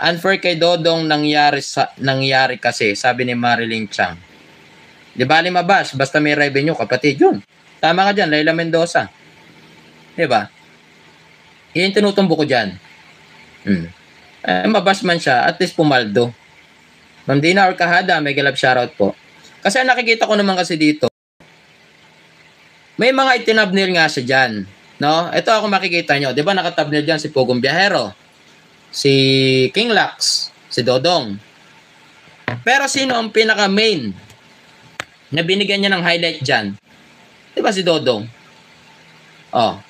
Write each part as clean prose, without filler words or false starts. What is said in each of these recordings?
Unfair kay Dodong nangyari kasi, sabi ni Marilyn Chang. Di bali mabash, basta may revenue, kapatid yun. Tama ka dyan, Laila Mendoza. Di ba? Yun yung tinutumbo ko dyan. Mabash man siya, at least pumaldo. Ma'am Dina Orcahada, may galab shoutout po. Kasi nakikita ko naman kasi dito, may mga itinabnil nga siya dyan. No? Ito ako makikita nyo. Di ba nakatabnil dyan si Pugong Biyahero, si King Lux, si Dodong. Pero sino ang pinaka-main na binigyan niya ng highlight dyan? Di ba si Dodong? Oh.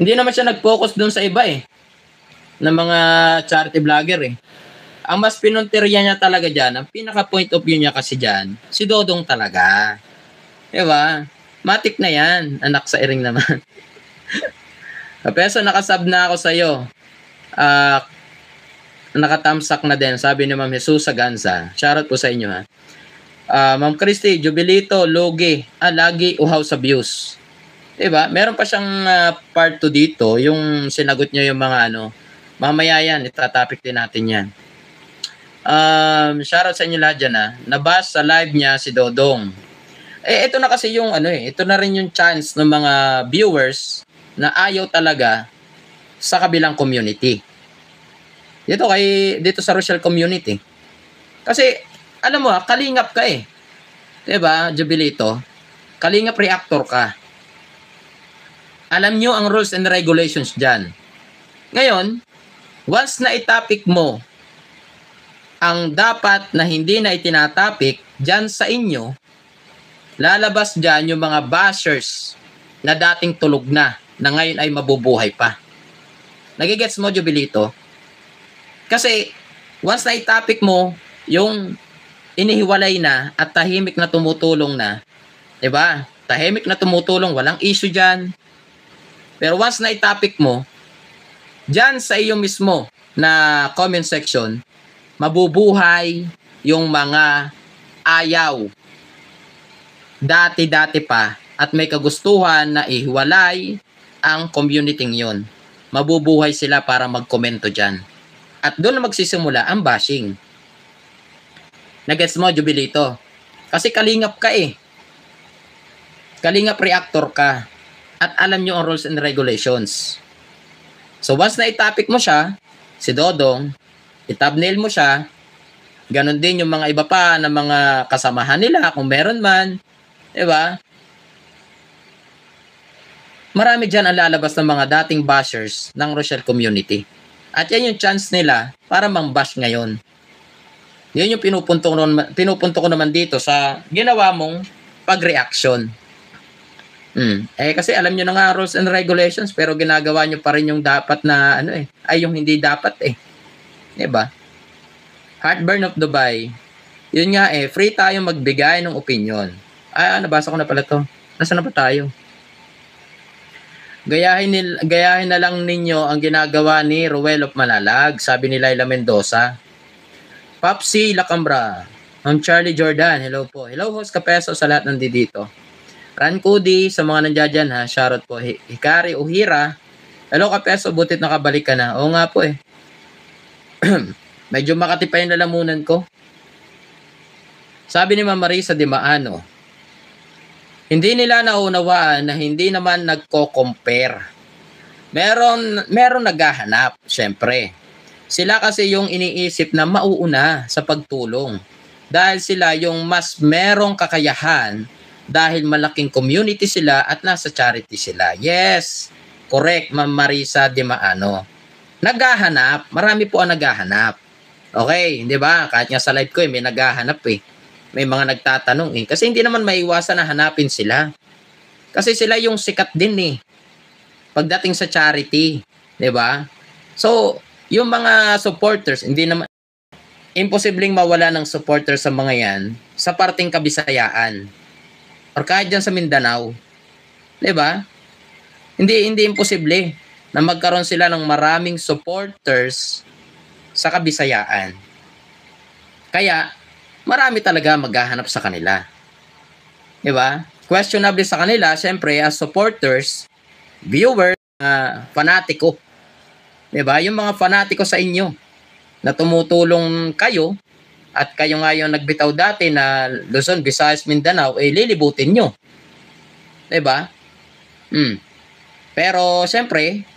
Hindi naman siya nag-focus dun sa iba ng mga charity vlogger Ang mas pinunteriya niya talaga dyan, ang pinaka-point of view niya kasi dyan, si Dodong talaga. Di ba? Matik na yan. Anak sa iring naman. Peso, nakasub na ako sa'yo. Nakatamsak na din. Sabi ni Ma'am Jesus Saganza. Shoutout po sa inyo ha. Ma'am Christy, Jubilito, Logi. Lagi uhaw sa views. Diba? Meron pa siyang part 2 dito. Yung sinagot niya yung mga mamaya yan. Itatopic din natin yan. Shoutout sa inyo lahat dyan ha. Nabas sa live niya si Dodong. Ito na kasi yung ito na rin yung chance ng mga viewers na ayaw talaga sa kabilang community. Dito sa Rochelle community. Kasi alam mo kalingap ka 'Di ba, Jubilito? Kalingap reactor ka. Alam nyo ang rules and regulations diyan. Ngayon, once na itapik mo ang dapat na hindi na itinatapik diyan sa inyo, lalabas dyan yung mga bashers na dating tulog na ngayon ay mabubuhay pa. Nagigets mo, Jubilito? Kasi, once na itapik mo yung inihiwalay na at tahimik na tumutulong na, diba? Tahimik na tumutulong, walang issue dyan. Pero once na itapik mo, dyan sa iyo mismo na comment section, mabubuhay yung mga ayaw dati-dati pa at may kagustuhan na ihiwalay ang community yun. Mabubuhay sila para magkomento dyan. At doon na magsisimula ang bashing. Nagets mo, Jubilito? Kasi kalingap ka Kalingap reactor ka. At alam nyo ang rules and regulations. So once na itapik mo siya, si Dodong, i-thumbnail mo siya, ganon din yung mga iba pa na mga kasamahan nila, kung meron man, diba? Marami dyan ang lalabas ng mga dating bashers ng Rochelle community. At yan yung chance nila para mang-bash ngayon. Yan yung pinupunto ko naman dito sa ginawa mong pag-reaction. Kasi alam nyo na nga rules and regulations, pero ginagawa nyo pa rin yung dapat na ay yung hindi dapat Diba? Heartburn of Dubai. Yun nga free tayo magbigay ng opinion. Nabasa ko na pala to. Nasaan na pa tayo? Gayahin na lang ninyo ang ginagawa ni Ruel of Malalag, sabi ni Laila Mendoza. Popsi Lacambra, Ma'am Charlie Jordan, hello po. Hello host Kapeso sa lahat nandito. Ran Cudi, sa mga nandiyan ha, shoutout po. Hikari Uhira, hello Kapeso, butit nakabalik ka na. Oo nga po Medyo makati pa yung lalamunan ko. Sabi ni Ma'am Marisa Di Maano, hindi nila naunawaan na hindi naman nagko-compare. Meron naghahanap, syempre. Sila kasi yung iniisip na mauuna sa pagtulong. Dahil sila yung mas merong kakayahan dahil malaking community sila at nasa charity sila. Yes, correct, Ma'am Marisa Di Maano. Naghahanap, marami po ang naghahanap. Okay, di ba? Kahit nga sa live ko may naghahanap May mga nagtatanong Kasi hindi naman maiwasan na hanapin sila. Kasi sila yung sikat din pagdating sa charity. Diba? So, yung mga supporters, hindi naman, imposibleng mawala ng supporters sa mga yan sa parting Kabisayaan. Or kahit dyan sa Mindanao. Diba? Hindi imposible na magkaroon sila ng maraming supporters sa Kabisayaan. Kaya, marami talaga maghahanap sa kanila. Diba? Questionable sa kanila, syempre, as supporters, viewers, fanatiko. Diba? Yung mga fanatiko sa inyo. na tumutulong kayo at kayo nga yung nagbitaw dati na Luzon, Visayas, Mindanao, lilibutin nyo. Diba? Pero, siyempre,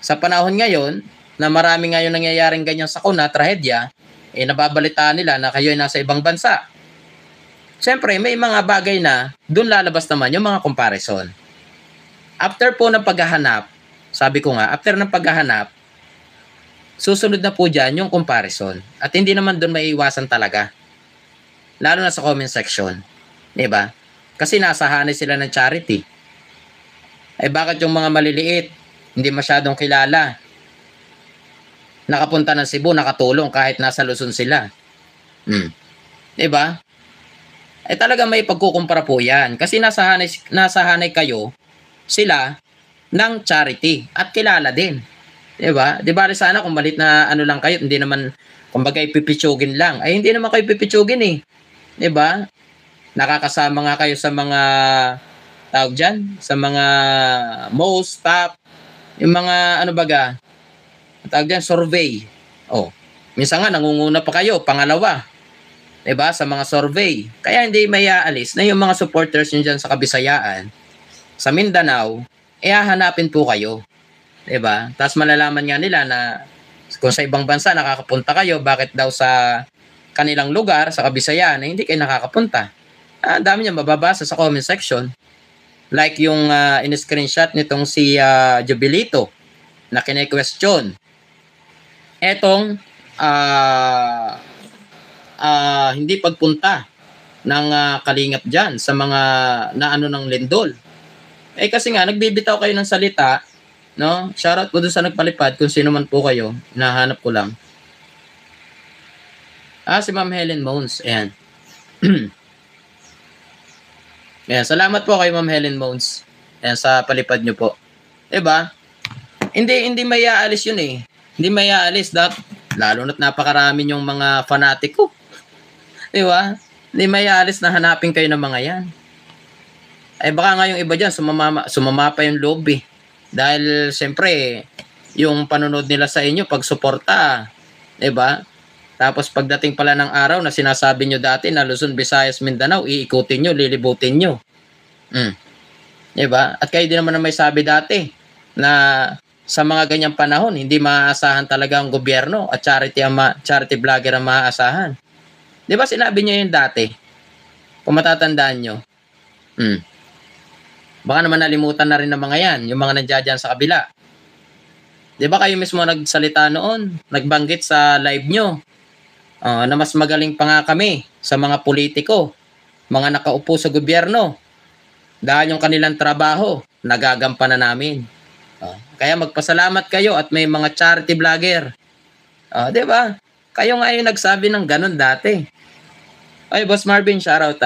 sa panahon ngayon, na marami ngayon nangyayaring ganyan sakuna, trahedya, nababalitaan nila na kayo ay nasa ibang bansa. Siyempre, may mga bagay na doon lalabas naman yung mga comparison. After po ng paghahanap, sabi ko nga, after ng paghahanap, susunod na po dyan yung comparison. At hindi naman doon maiiwasan talaga. Lalo na sa comment section. Diba? Kasi nasahanay sila ng charity. Bakit yung mga maliliit, hindi masyadong kilala, nakapunta ng Cebu, nakatulong kahit nasa Luzon sila? Diba? Talaga may pagkukumpara po yan. Kasi nasahanay kayo, sila, ng charity. At kilala din. Diba? Diba sana kung malit na ano lang kayo, hindi naman, kumbaga ipipitsugin lang. Hindi naman kayo pipitsugin eh. Diba? Nakakasama nga kayo sa mga, tawag dyan, sa mga most top, yung mga, ano baga, tawag dyan, survey. Minsan nga, nangunguna pa kayo, pangalawa. Diba? Sa mga survey. Kaya hindi may aalis na yung mga supporters nyo dyan sa Kabisayaan, sa Mindanao, hahanapin po kayo. Diba? Tapos malalaman nga nila na kung sa ibang bansa nakakapunta kayo, bakit daw sa kanilang lugar, sa Kabisayaan, hindi kayo nakakapunta. Ang dami niya mababasa sa comment section. Like yung in-screenshot nitong si Jubilito na kine-question. Etong hindi pagpunta ng kalingap dyan sa mga naano ng lindol. Kasi nga, nagbibitaw kayo ng salita, no? Shoutout po doon sa nagpalipad, kung sino man po kayo, nahanap ko lang. Si Ma'am Helen Mons, ayan. Ayan, salamat po kay Ma'am Helen Mons. Ayan, sa palipad nyo po. Diba? Hindi may aalis yun eh. Hindi may aalis. Lalo na't napakarami yung mga fanatiko. Diba? Hindi may aalis na hanapin kayo ng mga yan. Baka nga yung iba dyan, sumama pa yung loob eh. Dahil, siyempre, yung panunod nila sa inyo, pagsuporta, diba? Tapos pagdating pala ng araw na sinasabi nyo dati na Luzon, Visayas, Mindanao, iikutin nyo, lilibutin nyo. Diba? At kayo din naman na may sabi dati na sa mga ganyang panahon, hindi maaasahan talaga ang gobyerno at charity vlogger ang maaasahan. Diba sinabi nyo yun dati? Kung matatandaan nyo. Baka naman nalimutan na rin ng mga yan, yung mga nandiyan sa kabila. Diba kayo mismo nagsalita noon, nagbanggit sa live nyo, na mas magaling pa nga kami sa mga politiko, mga nakaupo sa gobyerno. Dahil yung kanilang trabaho, nagagampanan namin. Kaya magpasalamat kayo at may mga charity vlogger. Diba? Kayo nga yung nagsabi ng ganun dati. Boss Marvin, shoutout